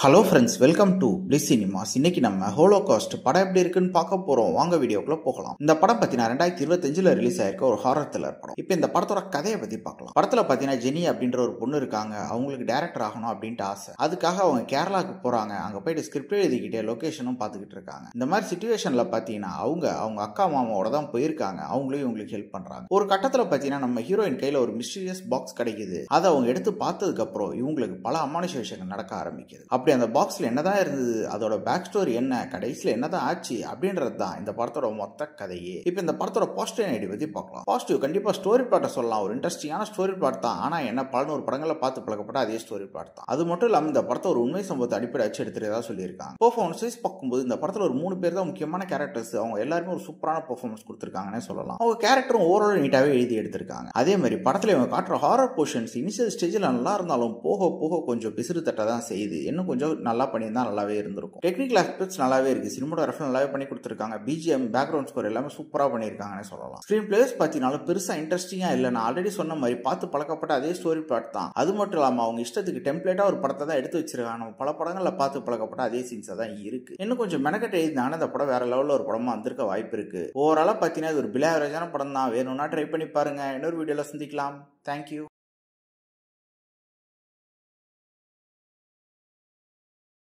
Hello friends, welcome to bliss cinemas. இன்னைக்கு நம்ம Holocaust படம் எப்படி இருக்குன்னு பார்க்க போறோம். வாங்க வீடியோக்குள்ள போகலாம். இந்த படம் பார்த்தீங்கன்னா 2025 ரிலீஸ் ஆயிருக்க ஒரு ஹாரர் த்ரில்லர் படம். இப்போ இந்த படத்தோட கதையை பத்தி பார்க்கலாம். படத்துல பார்த்தீங்கன்னா ஜெனி அப்படின்ற ஒரு பொண்ணு இருக்காங்க. அவங்களுக்கு டைரக்டர் ஆகணும் அப்படின்ட்டு ஆசை. அதுக்காக அவங்க கேரளாவுக்கு போறாங்க. அங்க போயிட்டு ஸ்கிரிப்ட் எழுதிக்கிட்டே லொகேஷனும் பார்த்துக்கிட்டு இருக்காங்க. இந்த மாதிரி சிச்சுவேஷன்ல பார்த்தீங்கன்னா அவங்க அக்கா மாமாவோட தான் போயிருக்காங்க. அவங்களையும் இவங்களுக்கு ஹெல்ப் பண்றாங்க. ஒரு கட்டத்துல பார்த்தீங்கன்னா நம்ம ஹீரோயின் கையில ஒரு மிஸ்டீரியஸ் பாக்ஸ் கிடைக்குது. அதை அவங்க எடுத்து பார்த்ததுக்கு அப்புறம் இவங்களுக்கு பல அமானுஷ விஷயங்கள் நடக்க ஆரம்பிக்குது. அப்படி அந்த பாக்ஸ்ல என்னதான் இருந்தது, அதோட பேக் ஸ்டோரி என்ன, கடைசியில என்னதான் ஆச்சு அப்படின்றது தான் இந்த படத்தோட மொத்த கதையே. இப்போ இந்த படத்தோட பாசிட்டிவ் ஐடி பத்தி பார்க்கலாம். பாசிட்டிவ் கண்டிப்பா ஸ்டோரி பிளாட்டை சொல்லலாம். ஒரு இன்ட்ரெஸ்டிங்கான ஸ்டோரி பிளாட் தான். ஆனா என்ன 11 படங்களை பார்த்து பழக்கப்பட்ட அதே ஸ்டோரி பிளாட் தான். அது மட்டும் இல்லாம இந்த படத்தை ஒரு உண்மை சம்பவத்தை அடிப்படை வச்சு எடுத்துறதா சொல்லியிருக்காங்க. பெர்ஃபார்மன்ஸ் பார்க்கும்போது இந்த படத்துல ஒரு 3 பேர் தான் முக்கியமான கேரக்டர்ஸ். அவங்க எல்லாருமே ஒரு சூப்பரான பெர்ஃபார்மன்ஸ் கொடுத்திருக்காங்கன்னு சொல்லலாம். அவங்க கேரக்டரும் ஓவரால் நீட்டாவே எழுதி எடுத்திருக்காங்க. அதே மாதிரி படத்துல இவங்க காட்டுற ஹாரர் போர்ஷன்ஸ் இனிஷியல் ஸ்டேஜ்ல நல்லா இருந்தாலும் போக போக கொஞ்சம் பிசிறு தட்ட தான் செய்யுது. இன்னும் கொஞ்சம் நல்லா பண்ணியிருந்தா நல்லாவே இருந்திருக்கும். டெக்னிக்கல் ஆஸ்பெக்ட்ஸ் நல்லாவே இருக்கு. சினிமாட்டோகிராஃபி நல்லாவே பண்ணி கொடுத்திருக்காங்க. பிஜிஎம், பேக்ரவுண்ட் ஸ்கோர் எல்லாமே சூப்பரா பண்ணியிருக்காங்கன்னு சொல்லலாம். ஸ்கிரீன் பிளேஸ் பார்த்தீங்கன்னா பெருசா இன்ட்ரெஸ்டிங்கா இல்லை. நான் ஆல்ரெடி சொன்ன மாதிரி பார்த்து பழக்கப்பட்ட அதே ஸ்டோரி பிளாட் தான். அது மட்டும் இல்லாம அவங்க இஷ்டத்துக்கு டெம்ப்ளேட்டா ஒரு படத்தை தான் எடுத்து வச்சிருக்காங்க. நம்ம பல படங்கள்ல பார்த்து பழக்கப்பட்ட அதே சீன்ஸா தான் இருக்கு. இன்னும் கொஞ்சம் மெனக்கட்டு எழுதினாங்கன்னா இந்த படம் வேற லெவல்ல ஒரு படமா வந்திருக்க வாய்ப்பு இருக்கு. ஓவராலா பார்த்தீங்கன்னா இது ஒரு பிலாவரேஜான படம் தான். வேணும்னா ட்ரை பண்ணி பாருங்க. இன்னொரு வீடியோல சந்திக்கலாம். தேங்க்யூ.